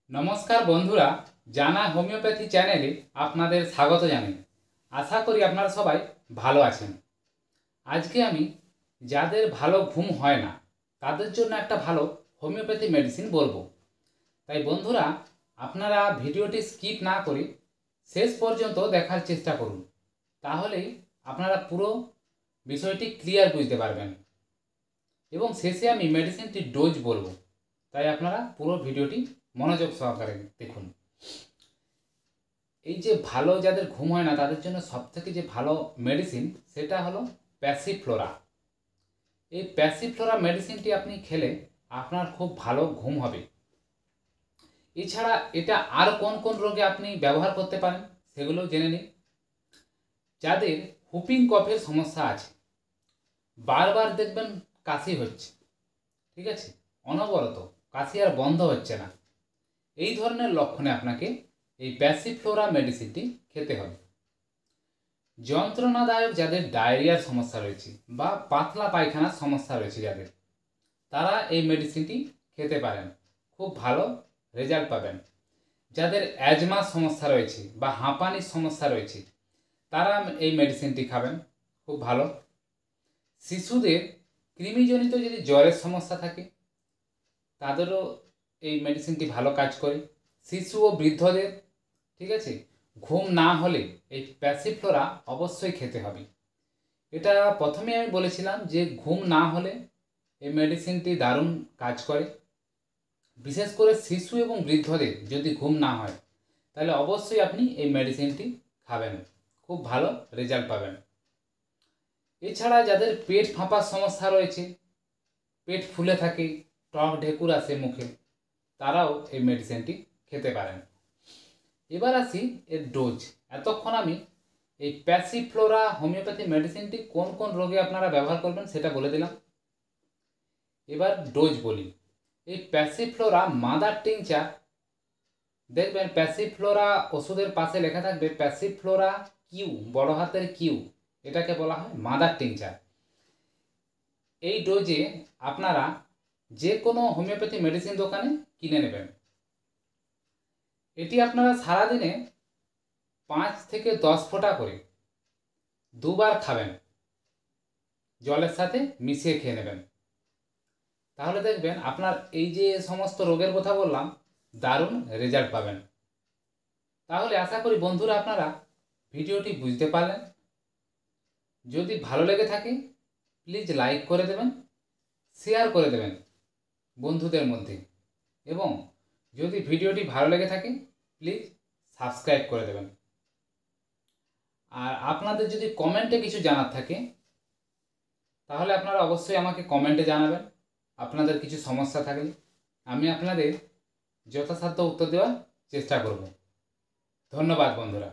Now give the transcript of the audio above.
নমস্কার বন্ধুরা, জানা হোমিওপ্যাথি চ্যানেলে আপনাদের স্বাগত জানাই। আশা করি আপনারা সবাই ভালো আছেন। আজকে আমি যাদের ভালো ঘুম হয় না তাদের জন্য একটা ভালো হোমিওপ্যাথি মেডিসিন বলবো। তাই বন্ধুরা, আপনারা ভিডিওটি স্কিপ না করে শেষ পর্যন্ত দেখার চেষ্টা করুন, তাহলেই আপনারা পুরো বিষয়টি ক্লিয়ার বুঝতে পারবেন। এবং শেষে আমি মেডিসিনটির ডোজ বলবো, তাই আপনারা পুরো ভিডিওটি মনোযোগ সহকারে দেখুন। এই যে ভালো যাদের ঘুম হয় না তাদের জন্য সবথেকে যে ভালো মেডিসিন সেটা হলো প্যাসিফ্লোরা। এই প্যাসিফ্লোরা মেডিসিনটি আপনি খেলে আপনার খুব ভালো ঘুম হবে। এছাড়া এটা আর কোন কোন রোগে আপনি ব্যবহার করতে পারেন সেগুলো জেনে নিন। যাদের হুপিং কফের সমস্যা আছে, বারবার দেখবেন কাশি হচ্ছে, ঠিক আছে, অনবরত কাশি আর বন্ধ হচ্ছে না, এই ধরনের লক্ষণে আপনাকে এই প্যাসিফ্লোরা মেডিসিনটি খেতে হবে। যন্ত্রণাদায়ক যাদের ডায়রিয়ার সমস্যা রয়েছে বা পাতলা পায়খানার সমস্যা রয়েছে যাদের, তারা এই মেডিসিনটি খেতে পারেন, খুব ভালো রেজাল্ট পাবেন। যাদের অ্যাজমার সমস্যা রয়েছে বা হাঁপানির সমস্যা রয়েছে তারা এই মেডিসিনটি খাবেন, খুব ভালো। শিশুদের কৃমিজনিত যদি জ্বরের সমস্যা থাকে তাদেরও এই মেডিসিনটি ভালো কাজ করে। শিশু ও বৃদ্ধদের, ঠিক আছে, ঘুম না হলে এই প্যাসিফ্লোরা অবশ্যই খেতে হবে। এটা প্রথমে আমি বলেছিলাম যে ঘুম না হলে এই মেডিসিনটি দারুণ কাজ করে। বিশেষ করে শিশু এবং বৃদ্ধদের যদি ঘুম না হয় তাহলে অবশ্যই আপনি এই মেডিসিনটি খাবেন, খুব ভালো রেজাল্ট পাবেন। এছাড়া যাদের পেট ফাঁপার সমস্যা রয়েছে, পেট ফুলে থাকে, টক ঢেকুর আসে মুখে, তারাও এই মেডিসিনটি খেতে পারেন। এবার আসি এর ডোজ। এতক্ষণ আমি এই প্যাসিফ্লোরা হোমিওপ্যাথি মেডিসিনটি কোন কোন রোগে আপনারা ব্যবহার করবেন সেটা বলে দিলাম। এবার ডোজ বলি। এই প্যাসিফ্লোরা মাদার টিংচার, দেখবেন প্যাসিফ্লোরা ওষুধের পাশে লেখা থাকবে প্যাসিফ্লোরা কিউ, বড় হাতের কিউ, এটাকে বলা হয় মাদার টিংচার। এই ডোজে আপনারা যে কোনো হোমিওপ্যাথি মেডিসিন দোকানে কিনে নেবেন। এটি আপনারা সারাদিনে 5 থেকে 10 ফোঁটা করে দুবার খাবেন, জলের সাথে মিশিয়ে খেয়ে নেবেন। তাহলে দেখবেন আপনার এই যে সমস্ত রোগের কথা বললাম দারুণ রেজাল্ট পাবেন। তাহলে আশা করি বন্ধুরা আপনারা ভিডিওটি বুঝতে পারলেন। যদি ভালো লেগে থাকে প্লিজ লাইক করে দেবেন, শেয়ার করে দেবেন বন্ধুদের মধ্যে, এবং যদি ভিডিওটি ভালো লেগে থাকে প্লিজ সাবস্ক্রাইব করে দেবেন। আর আপনাদের যদি কমেন্টে কিছু জানার থাকে তাহলে আপনারা অবশ্যই আমাকে কমেন্টে জানাবেন। আপনাদের কিছু সমস্যা থাকলে আমি আপনাদের যথাসাধ্য উত্তর দেওয়ার চেষ্টা করব। ধন্যবাদ বন্ধুরা।